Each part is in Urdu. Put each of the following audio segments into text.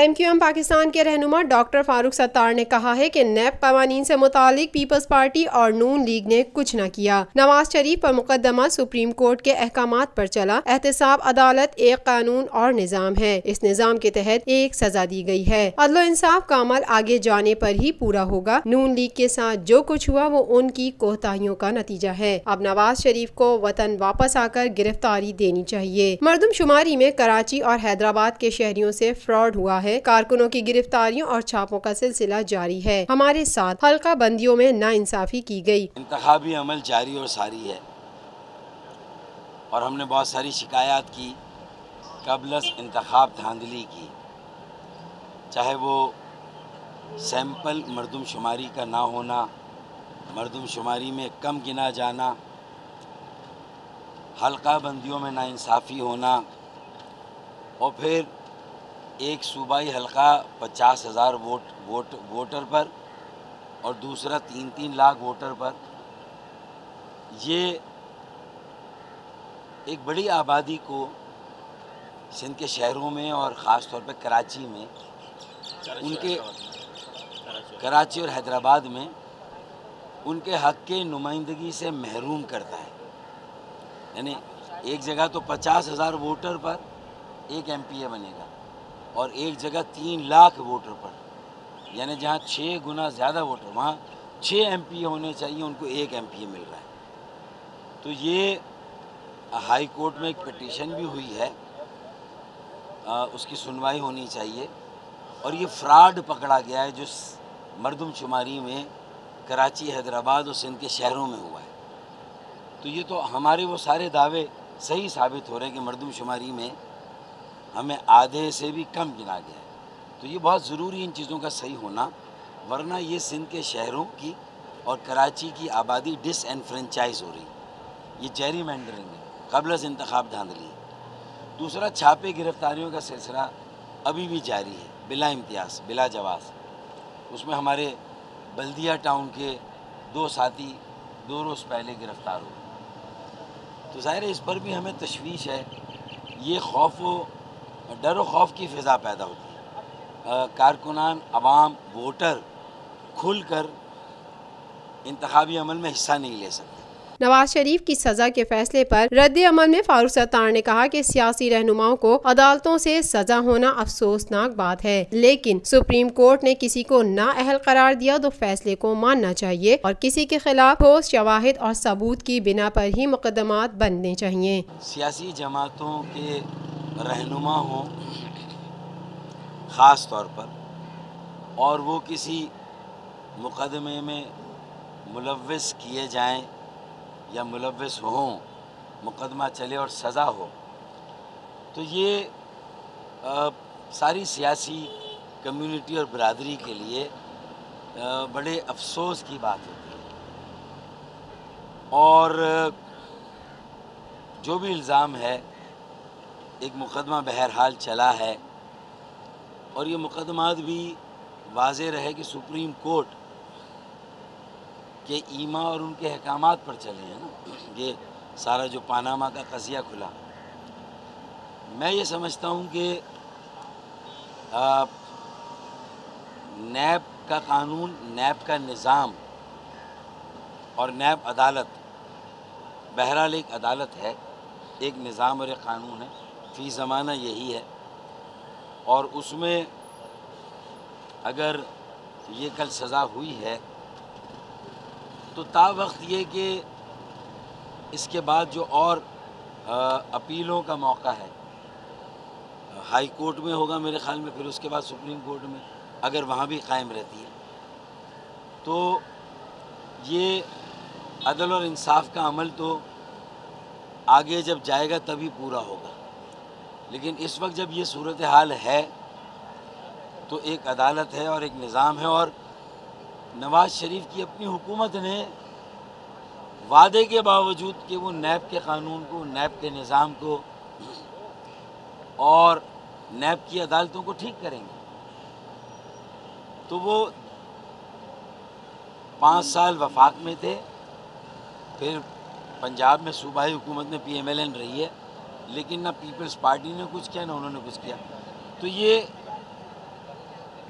IMQM پاکستان کے رہنما ڈاکٹر فاروق ستار نے کہا ہے کہ نیب قوانین سے متعلق پیپلز پارٹی اور نون لیگ نے کچھ نہ کیا۔ نواز شریف پر مقدمہ سپریم کورٹ کے احکامات پر چلا۔ احتساب عدالت ایک قانون اور نظام ہے، اس نظام کے تحت ایک سزا دی گئی ہے۔ عدل و انصاف کا عمل آگے جانے پر ہی پورا ہوگا۔ نون لیگ کے ساتھ جو کچھ ہوا وہ ان کی کوتاہیوں کا نتیجہ ہے۔ اب نواز شریف کو وطن واپس آ کر گرفتاری دینی چاہیے۔ مردم شماری میں کراچی اور حیدرآباد کے شہریوں سے فراڈ ہوا ہے۔ کارکنوں کی گرفتاریوں اور چھاپوں کا سلسلہ جاری ہے۔ ہمارے ساتھ حلقہ بندیوں میں ناانصافی کی گئی۔ انتخابی عمل جاری اور ساری ہے، اور ہم نے بہت ساری شکایات کی قبل از انتخاب دھاندلی کی، چاہے وہ سیمپل مردم شماری کا نہ ہونا، مردم شماری میں کم گنا جانا، حلقہ بندیوں میں ناانصافی ہونا، اور پھر ایک صوبائی حلقہ 50,000 ووٹر پر اور دوسرا 3 لاکھ ووٹر پر۔ یہ ایک بڑی آبادی کو سندھ کے شہروں میں اور خاص طور پہ کراچی میں، ان کے کراچی اور حیدرآباد میں ان کے حق کے نمائندگی سے محروم کرتا ہے۔ یعنی ایک جگہ تو 50,000 ووٹر پر ایک MPA بنے گا، اور ایک جگہ 3 لاکھ ووٹر پر، یعنی جہاں 6 گنا زیادہ ووٹر وہاں 6 MPA ہونے چاہیے، ان کو 1 MPA مل رہا ہے۔ تو یہ ہائی کورٹ میں ایک پٹیشن بھی ہوئی ہے، اس کی سنوائی ہونی چاہیے، اور یہ فراڈ پکڑا گیا ہے جو مردم شماری میں کراچی، حیدرآباد اور سندھ کے شہروں میں ہوا ہے۔ تو یہ تو ہمارے وہ سارے دعوے صحیح ثابت ہو رہے ہیں کہ مردم شماری میں ہمیں آدھے سے بھی کم گنا گیا ہے۔ تو یہ بہت ضروری ان چیزوں کا صحیح ہونا، ورنہ یہ سندھ کے شہروں کی اور کراچی کی آبادی ڈس انفرنچائز ہو رہی، یہ جیری مینڈرنگ ہے، قبل از انتخاب دھاندلی۔ دوسرا، چھاپے گرفتاریوں کا سلسلہ ابھی بھی جاری ہے، بلا امتیاز، بلا جواز۔ اس میں ہمارے بلدیہ ٹاؤن کے 2 ساتھی 2 روز پہلے گرفتار ہوئے۔ تو ظاہر ہے اس پر بھی ہمیں تشویش ہے، یہ خوف و ڈر و خوف کی فضا پیدا ہوتی ہے۔ کارکنان، عوام، ووٹر کھل کر انتخابی عمل میں حصہ نہیں لے سکتے۔ نواز شریف کی سزا کے فیصلے پر رد عمل میں فاروق ستار نے کہا کہ سیاسی رہنماؤں کو عدالتوں سے سزا ہونا افسوسناک بات ہے، لیکن سپریم کورٹ نے کسی کو نااہل قرار دیا تو فیصلے کو ماننا چاہیے، اور کسی کے خلاف ٹھوس شواہد اور ثبوت کی بنا پر ہی مقدمات بننے چاہیے۔ سیاسی جماعتوں کے رہنما ہوں خاص طور پر، اور وہ کسی مقدمے میں ملوث کیے جائیں یا ملوث ہوں، مقدمہ چلے اور سزا ہو، تو یہ ساری سیاسی کمیونٹی اور برادری کے لیے بڑے افسوس کی بات ہوتی ہے۔ اور جو بھی الزام ہے، ایک مقدمہ بہرحال چلا ہے، اور یہ مقدمات بھی واضح رہے کہ سپریم کورٹ کہ ایما اور ان کے احکامات پر چلے ہیں نا۔ یہ سارا جو پاناما کا قضیہ کھلا، میں یہ سمجھتا ہوں کہ نیب کا قانون، نیب کا نظام اور نیب عدالت، بہرحال ایک عدالت ہے، ایک نظام اور ایک قانون ہے، فی زمانہ یہی ہے، اور اس میں اگر یہ کل سزا ہوئی ہے تو تا وقت یہ کہ اس کے بعد جو اور اپیلوں کا موقع ہے، ہائی کورٹ میں ہوگا میرے خیال میں، پھر اس کے بعد سپریم کورٹ میں، اگر وہاں بھی قائم رہتی ہے، تو یہ عدل اور انصاف کا عمل تو آگے جب جائے گا تبھی پورا ہوگا، لیکن اس وقت جب یہ صورتحال ہے تو ایک عدالت ہے اور ایک نظام ہے، اور نواز شریف کی اپنی حکومت نے وعدے کے باوجود کہ وہ نیب کے قانون کو، نیب کے نظام کو اور نیب کی عدالتوں کو ٹھیک کریں گے، تو وہ 5 سال وفاق میں تھے، پھر پنجاب میں صوبائی حکومت میں PMLN رہی ہے، لیکن نہ پیپلز پارٹی نے کچھ کیا نہ انہوں نے کچھ کیا۔ تو یہ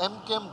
MQM